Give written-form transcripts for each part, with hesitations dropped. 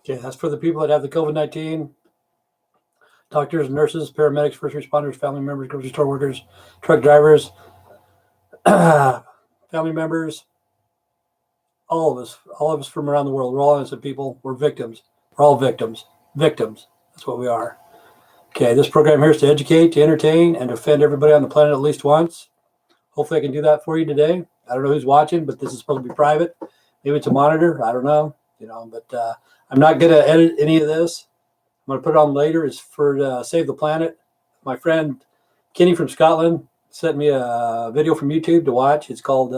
Okay, that's for the people that have the COVID-19, doctors, nurses, paramedics, first responders, family members, grocery store workers, truck drivers, family members, all of us from around the world. We're all innocent people. We're victims. We're all victims. Victims. That's what we are. Okay, this program here is to educate, to entertain, and to offend everybody on the planet at least once. Hopefully I can do that for you today. I don't know who's watching, but this is supposed to be private. Maybe it's a monitor. I don't know. But I'm not going to edit any of this. I'm going to put it on later. It's for Save the Planet. My friend Kenny from Scotland sent me a video from YouTube to watch. It's called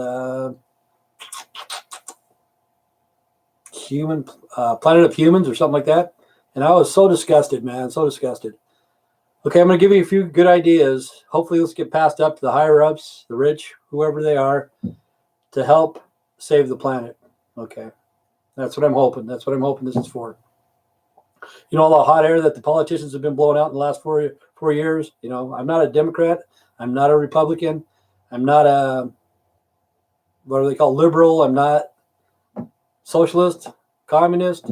Planet of Humans or something like that. And I was so disgusted, man, so disgusted. Okay, I'm going to give you a few good ideas. Hopefully this get passed up to the higher ups, the rich, whoever they are, to help save the planet. Okay, that's what I'm hoping. That's what I'm hoping this is for. You know, all the hot air that the politicians have been blowing out in the last four years. You know, I'm not a Democrat. I'm not a Republican. I'm not a, what do they call, liberal. I'm not socialist, communist.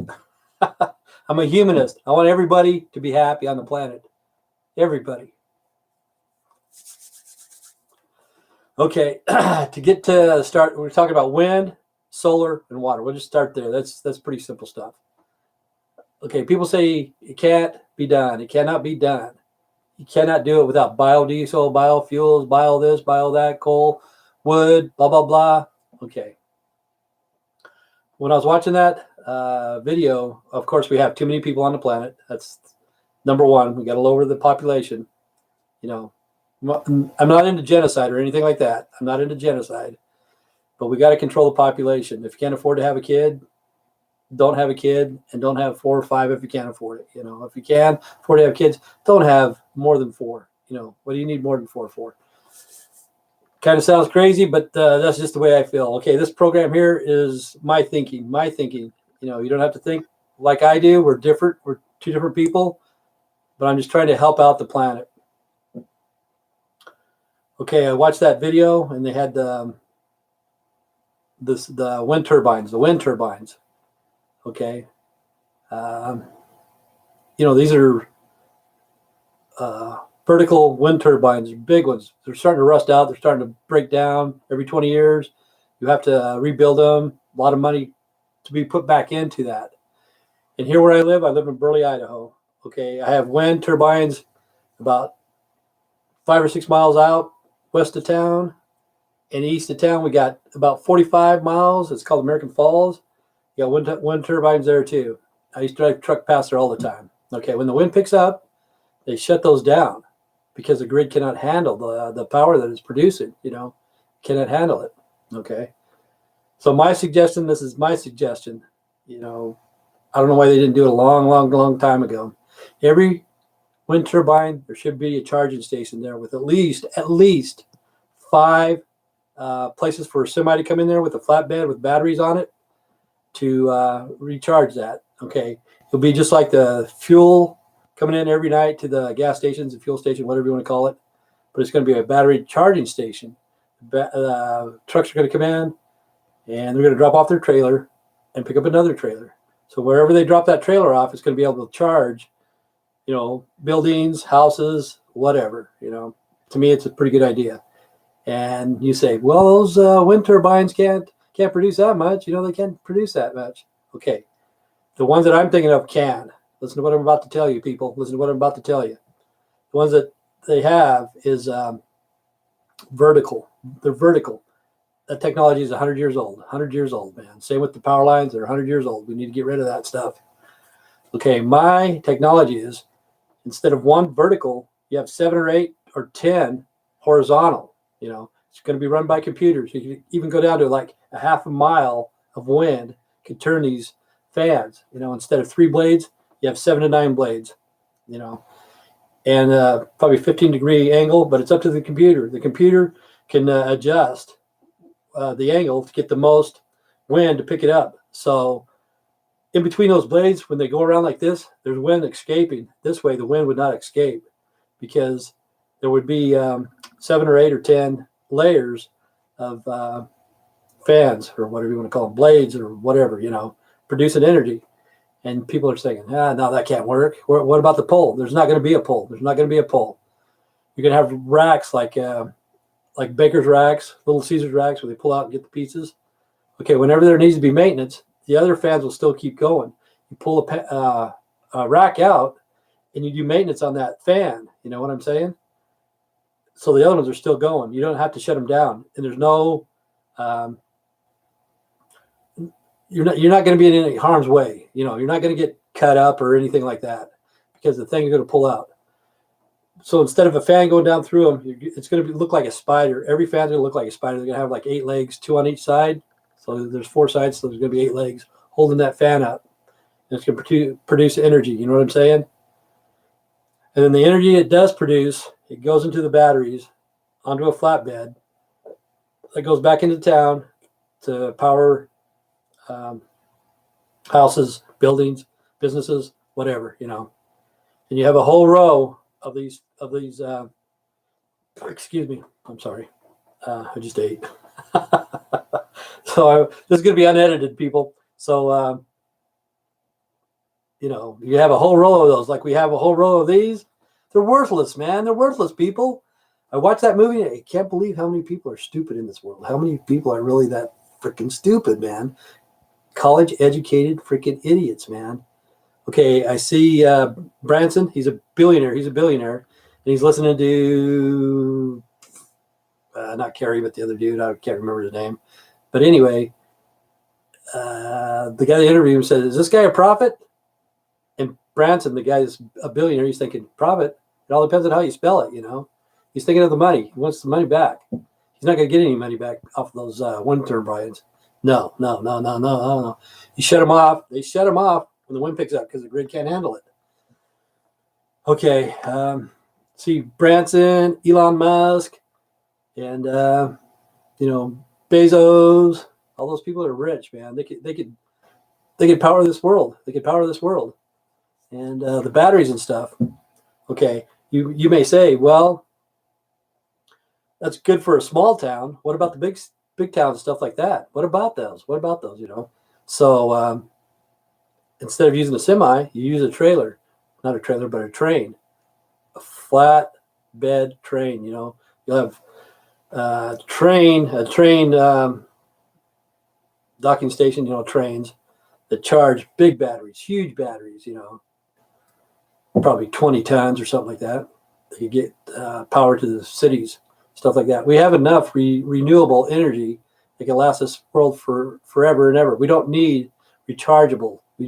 I'm a humanist. I want everybody to be happy on the planet. Everybody. Okay, to get to start, we're talking about wind, solar, and water. We'll just start there. That's pretty simple stuff. Okay, people say it can't be done. It cannot be done. You cannot do it without biodiesel, biofuels, bio this, bio that, coal, wood, blah, blah, blah. Okay. When I was watching that video, of course, we have too many people on the planet. That's number one. We got to lower the population. You know, I'm not into genocide or anything like that. I'm not into genocide. But we got to control the population. If you can't afford to have a kid, don't have a kid, and don't have 4 or 5 if you can't afford it. You know, if you can afford to have kids, don't have more than 4. You know, what do you need more than 4 for? Kind of sounds crazy, but that's just the way I feel. Okay, this program here is my thinking. My thinking. You know, you don't have to think like I do. We're different. We're 2 different people, but I'm just trying to help out the planet. Okay, I watched that video, and they had the wind turbines. The wind turbines. Okay, you know, these are vertical wind turbines, big ones. They're starting to rust out. They're starting to break down every 20 years. You have to rebuild them. A lot of money to be put back into that. And here where I live in Burley, Idaho. Okay, I have wind turbines about 5 or 6 miles out west of town. And east of town, we got about 45 miles. It's called American Falls. You got wind turbines there too. I used to drive truck past there all the time. Okay, when the wind picks up, they shut those down because the grid cannot handle the power that it's producing. You know, cannot handle it. Okay, so my suggestion. This is my suggestion. You know, I don't know why they didn't do it a long time ago. Every wind turbine, there should be a charging station there with at least 5 places for a semi to come in there with a flatbed with batteries on it to recharge that. Okay, it'll be just like the fuel coming in every night to the gas stations, the fuel station, whatever you want to call it. But it's going to be a battery charging station. Trucks are going to come in, and they're going to drop off their trailer and pick up another trailer. So wherever they drop that trailer off, it's going to be able to charge, you know, buildings, houses, whatever. You know, to me, it's a pretty good idea. And you say, well, those wind turbines can't produce that much. You know, they can't produce that much. Okay, the ones that I'm thinking of can. Listen to what I'm about to tell you, people. Listen to what I'm about to tell you. The ones that they have is vertical. They're vertical. That technology is 100 years old. 100 years old, man. Same with the power lines. They're 100 years old. We need to get rid of that stuff. Okay, my technology is instead of 1 vertical, you have 7 or 8 or 10 horizontal. You know, it's going to be run by computers. You can even go down to like a half a mile of wind could turn these fans. You know, instead of 3 blades, you have 7 to 9 blades. You know, and probably 15-degree angle, but it's up to the computer. The computer can adjust the angle to get the most wind to pick it up. So in between those blades, when they go around like this, there's wind escaping. This way, the wind would not escape because there would be 7 or 8 or 10 layers of fans, or whatever you want to call them, blades or whatever, you know, producing energy. And people are saying, no, that can't work. What about the pole? There's not going to be a pole. There's not going to be a pole. You're going to have racks like Baker's racks, Little Caesars racks, where they pull out and get the pieces. Okay, whenever there needs to be maintenance, the other fans will still keep going. You pull a rack out, and you do maintenance on that fan. You know what I'm saying? So the other ones are still going. You don't have to shut them down, and there's no. You're not going to be in any harm's way. You know, you're not going to get cut up or anything like that because the thing is going to pull out. So instead of a fan going down through them, it's going to look like a spider. Every fan's going to look like a spider. They're going to have like 8 legs, 2 on each side. So there's 4 sides, so there's going to be 8 legs holding that fan up. And it's going to produce energy. You know what I'm saying? And then the energy it does produce, it goes into the batteries onto a flatbed that goes back into town to power houses, buildings, businesses, whatever, you know. And you have a whole row of these excuse me, I'm sorry, I just ate. So this is going to be unedited, people. So you know, you have a whole row of those, like we have a whole row of these. They're worthless, man. They're worthless, people. I watched that movie. I can't believe how many people are stupid in this world. How many people are really that freaking stupid, man? College-educated freaking idiots, man. Okay, I see Branson. He's a billionaire. And he's listening to not Kerry, but the other dude. I can't remember his name. But anyway, the guy that interviewed him said, "Is this guy a prophet?" And Branson, the guy's a billionaire. He's thinking, "Prophet? It all depends on how you spell it, you know." He's thinking of the money. He wants the money back. He's not going to get any money back off of those wind turbines. No. You shut them off. They shut them off when the wind picks up because the grid can't handle it. Okay. See Branson, Elon Musk, and you know, Bezos. All those people are rich, man. They could power this world. And the batteries and stuff. Okay. You may say, well, that's good for a small town. What about the big towns, stuff like that? What about those? You know? So instead of using a semi, you use a trailer. Not a trailer, but a train. A flat bed train, you know. You'll have a train docking station, you know, trains that charge big batteries, huge batteries, you know, probably 20 tons or something like that. You get power to the cities, stuff like that. We have enough renewable energy that can last this world for forever and ever. We don't need combustible. We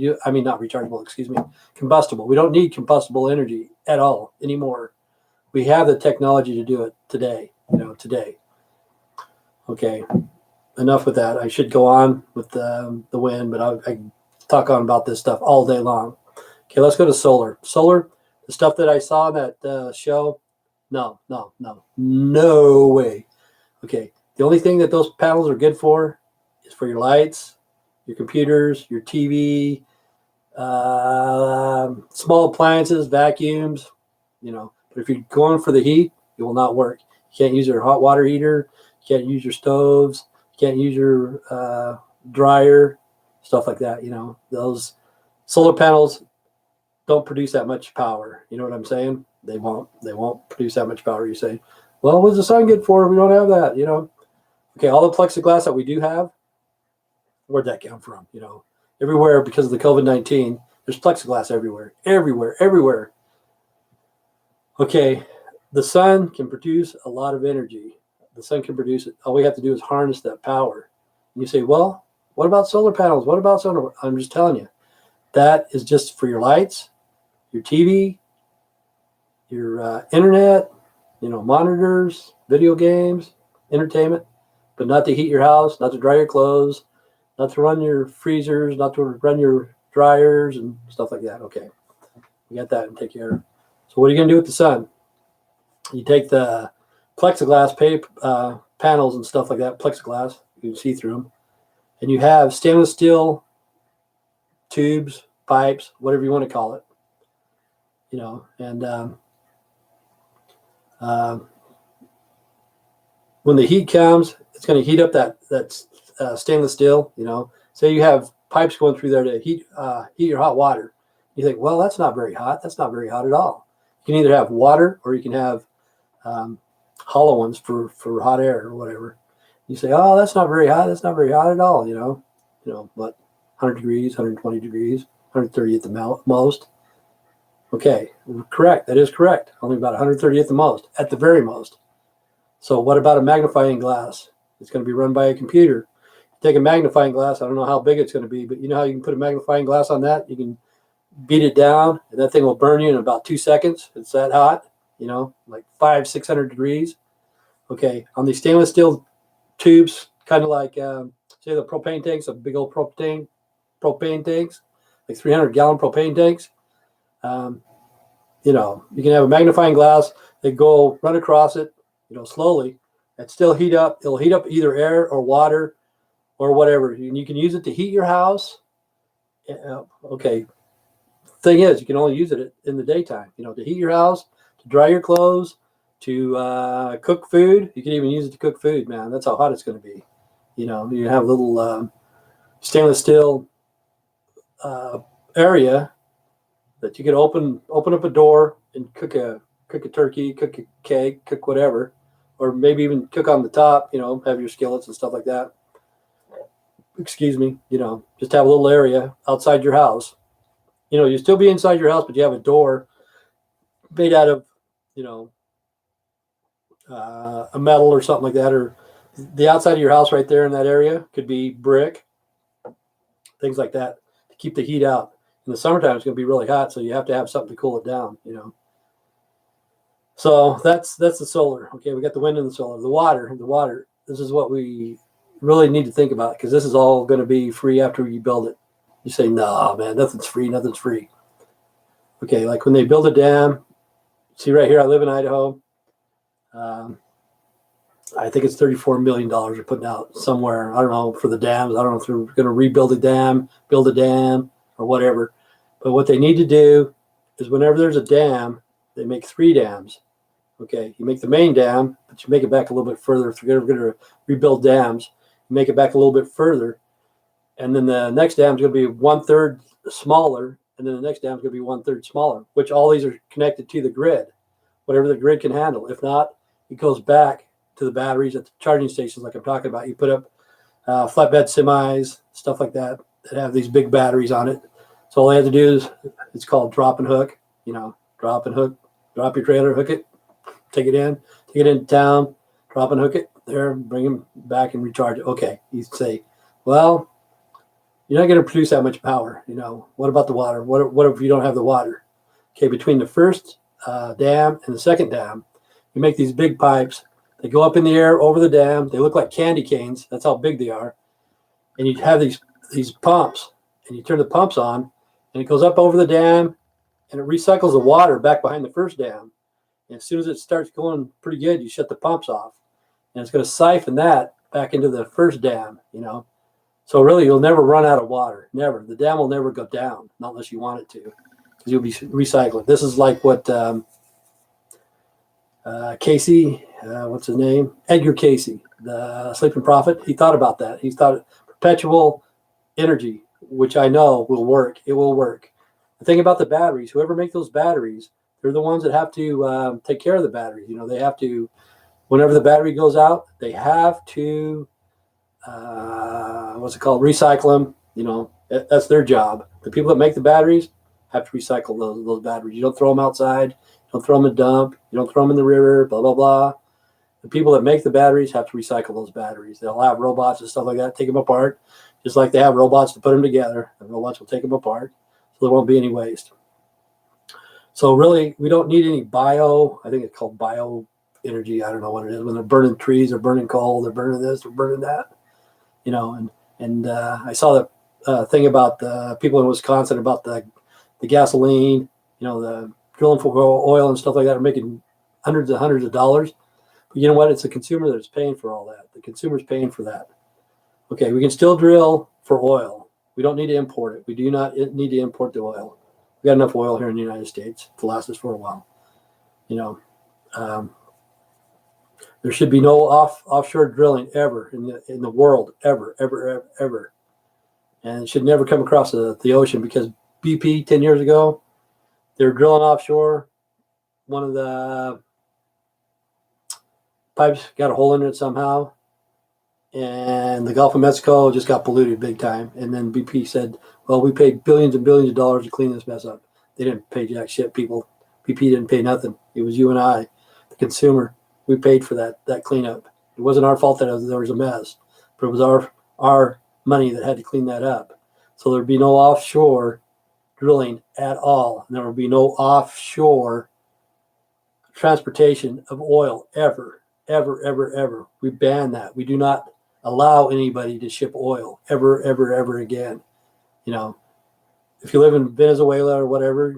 don't need combustible energy at all anymore. We have the technology to do it today. Okay, enough with that. I should go on with the wind, but I talk on about this stuff all day long. Okay, let's go to solar. Solar, the stuff that I saw in that show, no way. Okay, the only thing that those panels are good for is for your lights, your computers, your TV, small appliances, vacuums, you know. But if you're going for the heat, it will not work. You can't use your hot water heater. You can't use your stoves. You can't use your dryer, stuff like that. You know, those solar panels don't produce that much power. You know what I'm saying? They won't produce that much power. You say, well, what's the sun good for? We don't have that, you know. Okay, all the plexiglass that we do have, where'd that come from? You know, everywhere because of the COVID-19, there's plexiglass everywhere. Okay, the sun can produce a lot of energy. The sun can produce it. All we have to do is harness that power. And you say, well, what about solar panels? What about solar? I'm just telling you, that is just for your lights, your TV, your internet, you know, monitors, video games, entertainment, but not to heat your house, not to dry your clothes, not to run your freezers, not to run your dryers and stuff like that. Okay, we got that and take care of. So what are you going to do with the sun? You take the plexiglass panels and stuff like that, plexiglass, you can see through them, and you have stainless steel tubes, pipes, whatever you want to call it, you know, and when the heat comes, it's going to heat up that stainless steel, you know. Say you have pipes going through there to heat your hot water. You think, well, that's not very hot. That's not very hot at all. You can either have water or you can have hollow ones for hot air or whatever. You say, oh, that's not very hot. That's not very hot at all. But 100 degrees, 120 degrees, 130 at the most. Okay, correct. That is correct. Only about 130 at the very most. So what about a magnifying glass? It's going to be run by a computer. Take a magnifying glass. I don't know how big it's going to be, but you know how you can put a magnifying glass on that? You can beat it down, and that thing will burn you in about 2 seconds. It's that hot, like 500-600 degrees. Okay, on these stainless steel tubes, kind of like, say the propane tanks, the big old propane tanks, like 300-gallon propane tanks. You can have a magnifying glass. They go run across it, slowly, and still heat up. It'll heat up either air or water or whatever. And you can use it to heat your house. Okay. Thing is, you can only use it in the daytime, to heat your house, to dry your clothes, to cook food. You can even use it to cook food, man. That's how hot it's going to be. You have a little stainless steel area that you can open up a door and cook a turkey, cook a cake, cook whatever, or maybe even cook on the top, have your skillets and stuff like that. Excuse me, just have a little area outside your house. You still be inside your house, but you have a door made out of, a metal or something like that, or the outside of your house right there in that area could be brick, things like that to keep the heat out. In the summertime, it's going to be really hot, so you have to have something to cool it down, So that's the solar. Okay, we got the wind and the solar. The water. This is what we really need to think about, because this is all going to be free after you build it. You say, no, man, nothing's free. Okay, like when they build a dam, see right here, I live in Idaho. I think it's $34 million they're putting out somewhere. I don't know, for the dams. I don't know if they're going to rebuild a dam, build a dam, or whatever. But what they need to do is whenever there's a dam, they make 3 dams. Okay, you make the main dam, but you make it back a little bit further. If you're going to rebuild dams, you make it back a little bit further. And then the next dam is going to be 1/3 smaller. And then the next dam is going to be 1/3 smaller, which all these are connected to the grid, whatever the grid can handle. If not, it goes back to the batteries at the charging stations like I'm talking about. You put up flatbed semis, stuff like that have these big batteries on it. So all they have to do is, it's called drop and hook, drop and hook, drop your trailer, hook it, take it into town, drop and hook it there, bring them back and recharge it. Okay, you say, well, you're not going to produce that much power. What about the water? What if you don't have the water? Okay, between the first dam and the second dam, you make these big pipes. They go up in the air over the dam. They look like candy canes. That's how big they are. And you have these pumps, and you turn the pumps on, and it goes up over the dam, and it recycles the water back behind the first dam. And as soon as it starts going pretty good, you shut the pumps off, and it's going to siphon that back into the first dam. So really, you'll never run out of water. Never. The dam will never go down, not unless you want it to, because you'll be recycling. This is like what Casey, what's his name? Edgar Casey, the Sleeping Prophet. He thought about that. He thought perpetual energy, which I know will work. It will work. The thing about the batteries, whoever make those batteries, they're the ones that have to take care of the batteries. They have to, whenever the battery goes out, they have to, recycle them. That's their job. The people that make the batteries have to recycle those batteries. You don't throw them outside. You don't throw them in a dump. You don't throw them in the river, blah, blah, blah. The people that make the batteries have to recycle those batteries. They'll have robots and stuff like that, take them apart, just like they have robots to put them together. The robots will take them apart, so there won't be any waste. So really, we don't need any I think it's called bio energy. I don't know what it is. When they're burning trees or burning coal, they're burning this, they're burning that. And I saw the thing about the people in Wisconsin about the gasoline, the drilling for oil and stuff like that are making hundreds of dollars. But you know what? It's the consumer that's paying for all that. The consumer's paying for that. Okay, we can still drill for oil. We don't need to import it. We do not need to import the oil. We got enough oil here in the United States to last us for a while. There should be no offshore drilling ever in the world, ever. and it should never come across the ocean, because BP 10 years ago, they were drilling offshore. One of the pipes got a hole in it somehow, and the Gulf of Mexico just got polluted big time. And then BP said, well, we paid billions and billions of dollars to clean this mess up. They didn't pay jack shit, people. BP didn't pay nothing. It was you and I, the consumer. We paid for that cleanup. It wasn't our fault that there was a mess, but it was our money that had to clean that up. So there'd be no offshore drilling at all. And there would be no offshore transportation of oil ever, ever, ever, ever. We ban that. We do not allow anybody to ship oil ever, ever, ever again. You know, if you live in Venezuela or whatever,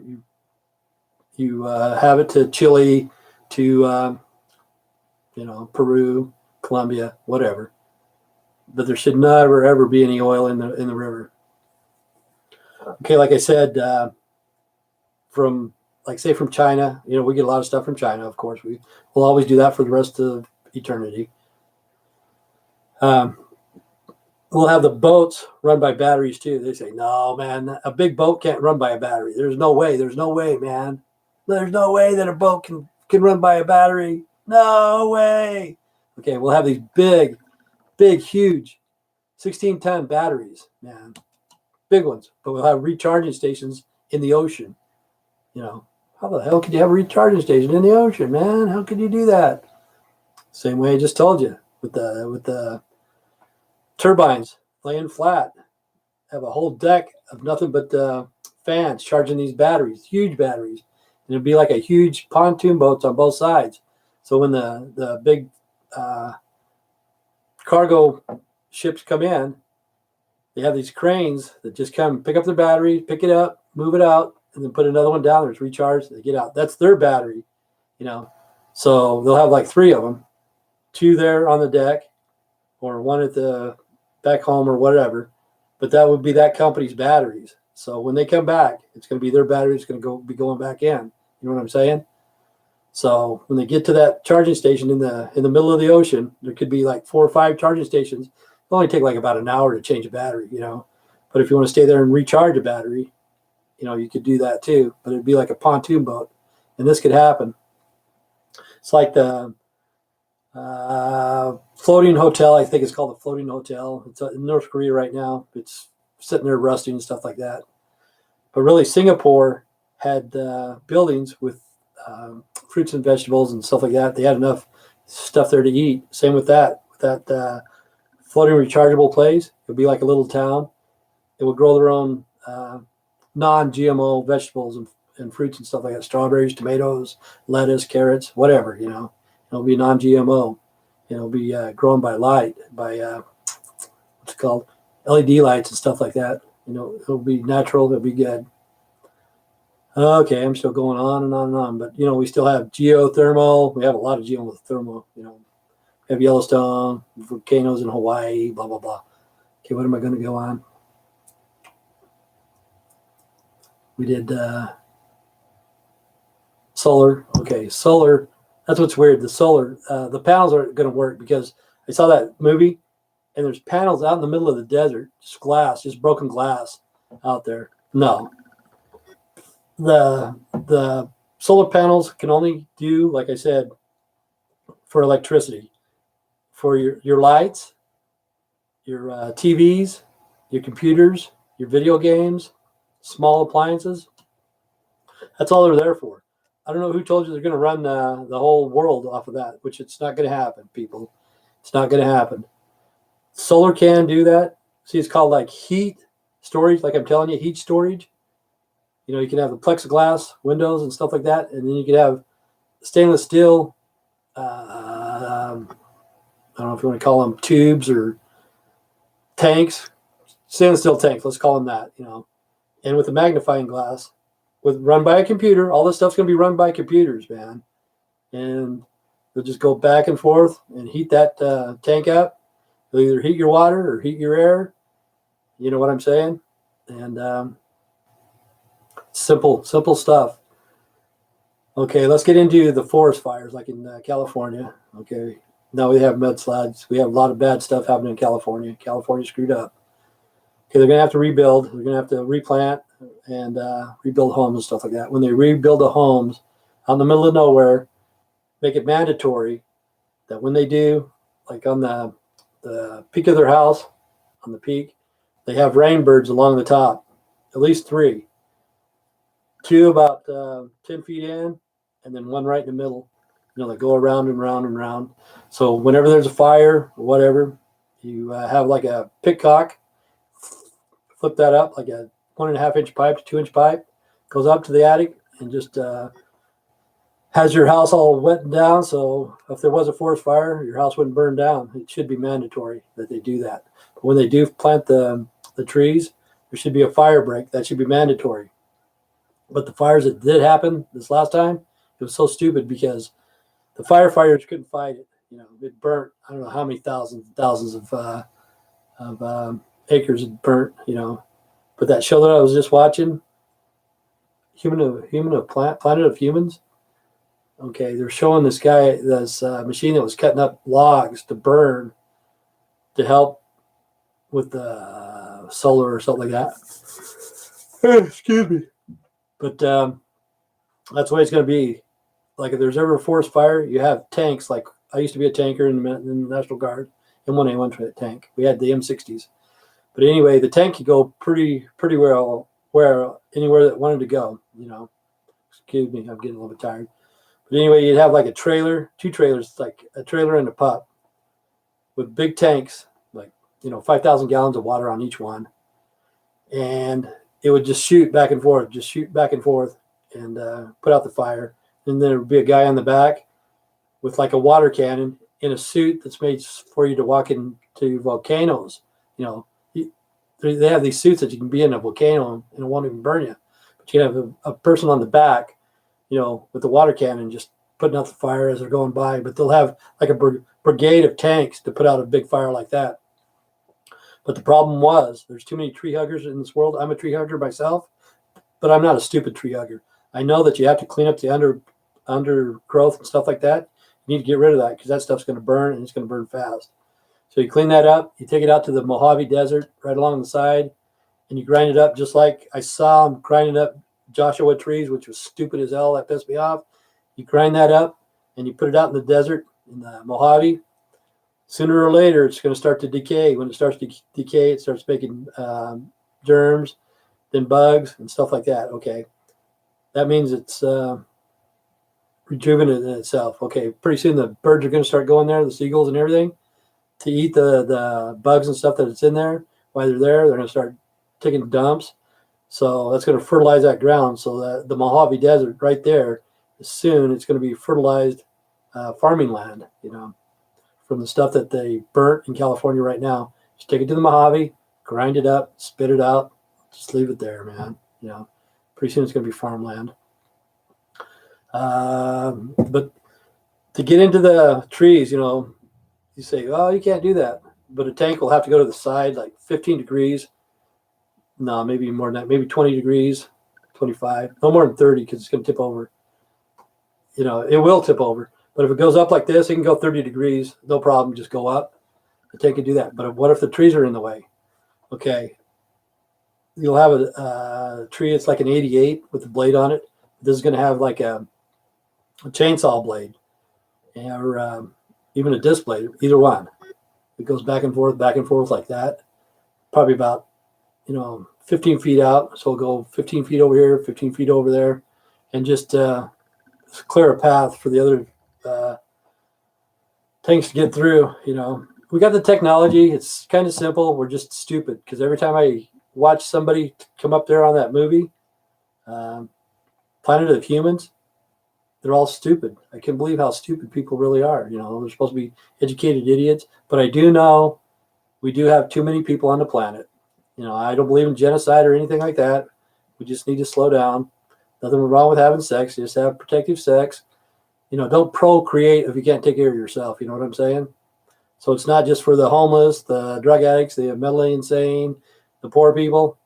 you have it to Chile, to Peru, Colombia, whatever. But there should never ever be any oil in the river. Okay, like I said, from China, we get a lot of stuff from China. Of course, we'll always do that for the rest of eternity. We'll have the boats run by batteries too. They say, no, man, a big boat can't run by a battery. There's no way, man. There's no way that a boat can run by a battery. No way. Okay, we'll have these big, huge 16-ton batteries, man. Big ones. But we'll have recharging stations in the ocean. How the hell could you have a recharging station in the ocean, man? How could you do that? Same way I just told you with the turbines laying flat. Have a whole deck of nothing but fans charging these batteries, huge batteries. And it'd be like a huge pontoon boats on both sides. So when the big cargo ships come in, they have these cranes that just come pick up the battery, pick it up, move it out, and then put another one down there. It's recharged. They get out. That's their battery, So they'll have like 3 of them, 2 there on the deck, or 1 at the back home or whatever. But that would be that company's batteries. So when they come back, it's going to be their battery. It's going to be going back in. You know what I'm saying? So when they get to that charging station in the middle of the ocean, there could be like 4 or 5 charging stations. It'll only take like about an hour to change a battery, But if you want to stay there and recharge a battery, you could do that too. But it'd be like a pontoon boat, and this could happen. It's like the floating hotel. I think it's called the floating hotel. It's in North Korea right now. It's sitting there rusting and stuff like that. But really, Singapore had buildings with fruits and vegetables and stuff like that. They had enough stuff there to eat. Same with that. With that floating rechargeable place, it would be like a little town. It would grow their own non-GMO vegetables and fruits and stuff like that. Strawberries, tomatoes, lettuce, carrots, whatever, It'll be non-GMO. It'll be grown by light, by what's it called, LED lights and stuff like that. It'll be natural. It'll be good. Okay, I'm still going on and on and on, but we still have geothermal. We have a lot of geothermal. We have Yellowstone, volcanoes in Hawaii, blah blah blah. Okay, what am I going to go on? We did solar. Okay, solar. That's what's weird. The solar, the panels aren't going to work because I saw that movie, and there's panels out in the middle of the desert, just glass, just broken glass out there. No. The solar panels can only do, like I said, for electricity. For your lights, your TVs, your computers, your video games, small appliances. That's all they're there for. I don't know who told you they're going to run the whole world off of that, which it's not going to happen, people. It's not going to happen. Solar can do that. See, it's called like heat storage, like I'm telling you, heat storage. You can have the plexiglass windows and stuff like that, and then you could have stainless steel, I don't know if you want to call them tubes or tanks, stainless steel tanks, let's call them that, and with a magnifying glass, run by a computer. All this stuff's going to be run by computers, man. And they'll just go back and forth and heat that tank up. They'll either heat your water or heat your air. You know what I'm saying? And simple stuff. Okay, let's get into the forest fires like in California. Okay, now we have mudslides. We have a lot of bad stuff happening in California. California screwed up. they're going to have to rebuild. They're going to have to replant and rebuild homes and stuff like that. When they rebuild the homes out in the middle of nowhere, make it mandatory that when they do, like on the peak of their house, on the peak, they have rain birds along the top, at least 3. 2 about 10 feet in, and then 1 right in the middle. They go around and round and round. So whenever there's a fire or whatever, you have like a pitcock, flip that up like a 1.5-inch pipe to 2-inch pipe, goes up to the attic and just has your house all wet down. So if there was a forest fire, your house wouldn't burn down. It should be mandatory that they do that. But when they do plant the trees, there should be a fire break. That should be mandatory. But the fires that did happen this last time, it was so stupid because the firefighters couldn't fight it. It burnt. I don't know how many thousands of acres it burnt. But that show that I was just watching, Planet of Humans. Okay, they're showing this guy, this machine that was cutting up logs to burn to help with the solar or something like that. Excuse me. But that's what it's going to be. Like if there's ever a forest fire, you have tanks. Like I used to be a tanker in the National Guard, M1A1 tank. We had the M60s. But anyway, the tank could go pretty well anywhere that wanted to go. Excuse me, I'm getting a little bit tired. But anyway, you'd have like a trailer, 2 trailers, like a trailer and a pup with big tanks, like 5,000 gallons of water on each one, and it would just shoot back and forth, and put out the fire. And then there would be a guy on the back with like a water cannon in a suit that's made for you to walk into volcanoes. They have these suits that you can be in a volcano and it won't even burn you. But you have a person on the back, with the water cannon just putting out the fire as they're going by. But they'll have like a brigade of tanks to put out a big fire like that. But the problem was there's too many tree huggers in this world. I'm a tree hugger myself, but I'm not a stupid tree hugger. I know that you have to clean up the undergrowth and stuff like that. You need to get rid of that because that stuff's going to burn and it's going to burn fast. So you clean that up. You take it out to the Mojave Desert right along the side, and you grind it up just like I saw them grinding up Joshua trees, which was stupid as hell. That pissed me off. You grind that up, and you put it out in the desert in the Mojave. Sooner or later, it's going to start to decay. When it starts to decay, it starts making germs, then bugs, and stuff like that. Okay. That means it's rejuvenating itself. Okay. Pretty soon, the birds are going to start going there, the seagulls and everything, to eat the bugs and stuff that it's in there. While they're there, they're going to start taking dumps. So that's going to fertilize that ground. So that the Mojave Desert right there, soon it's going to be fertilized farming land, from the stuff that they burnt in California right now. Just take it to the Mojave, grind it up, spit it out, just leave it there, man. Pretty soon it's going to be farmland. But to get into the trees, you say, oh, you can't do that. But a tank will have to go to the side like 15 degrees. No, maybe more than that. Maybe 20 degrees, 25. No more than 30 because it's going to tip over. It will tip over. But if it goes up like this, it can go 30 degrees. No problem. Just go up. The tank can do that. But what if the trees are in the way? Okay. You'll have a tree. It's like an 88 with a blade on it. This is going to have like a chainsaw blade or even a disc blade, either one. It goes back and forth like that. Probably about 15 feet out. So we'll go 15 feet over here, 15 feet over there, and just clear a path for the other tanks to get through. We got the technology. It's kind of simple. We're just stupid because every time I watch somebody come up there on that movie, Planet of Humans, they're all stupid. I can't believe how stupid people really are. They're supposed to be educated idiots, but I do know we do have too many people on the planet. I don't believe in genocide or anything like that. We just need to slow down. Nothing wrong with having sex. Just have protective sex. Don't procreate if you can't take care of yourself. You know what I'm saying? So it's not just for the homeless, the drug addicts, the mentally insane, the poor people.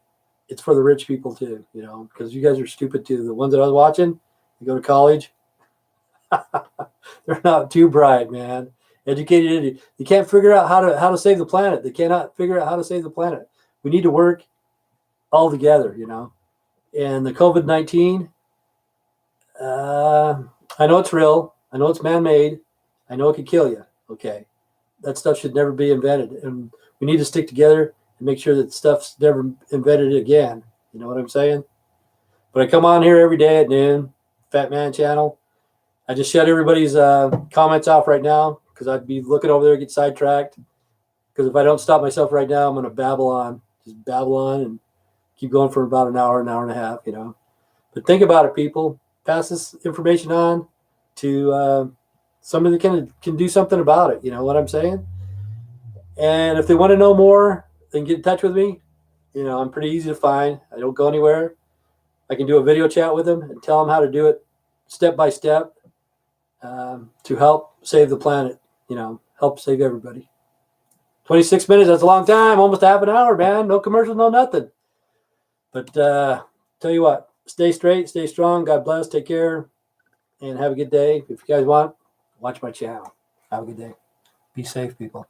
It's for the rich people too, because you guys are stupid too. The ones that I was watching, they go to college. They're not too bright, man. Educated idiot. You can't figure out how to save the planet. They cannot figure out how to save the planet. we need to work all together, you know. And the COVID-19, I know it's real. I know it's man-made. I know it could kill you. Okay. That stuff should never be invented. And we need to stick together and make sure that stuff's never invented again. You know what I'm saying? But I come on here every day at noon, Fat Man Channel. I just shut everybody's comments off right now because I'd be looking over there, get sidetracked. Because if I don't stop myself right now, I'm going to babble on, just babble on and keep going for about an hour and a half, you know. But think about it, people. Pass this information on to somebody that can do something about it. You know what I'm saying? And if they want to know more, they can get in touch with me. You know, I'm pretty easy to find. I don't go anywhere. I can do a video chat with them and tell them how to do it step by step to help save the planet, you know, help save everybody. 26 minutes, that's a long time, almost half an hour, man. No commercials, no nothing. But tell you what, stay straight, stay strong. God bless, take care, and have a good day. If you guys want, watch my channel. Have a good day. Be safe, people.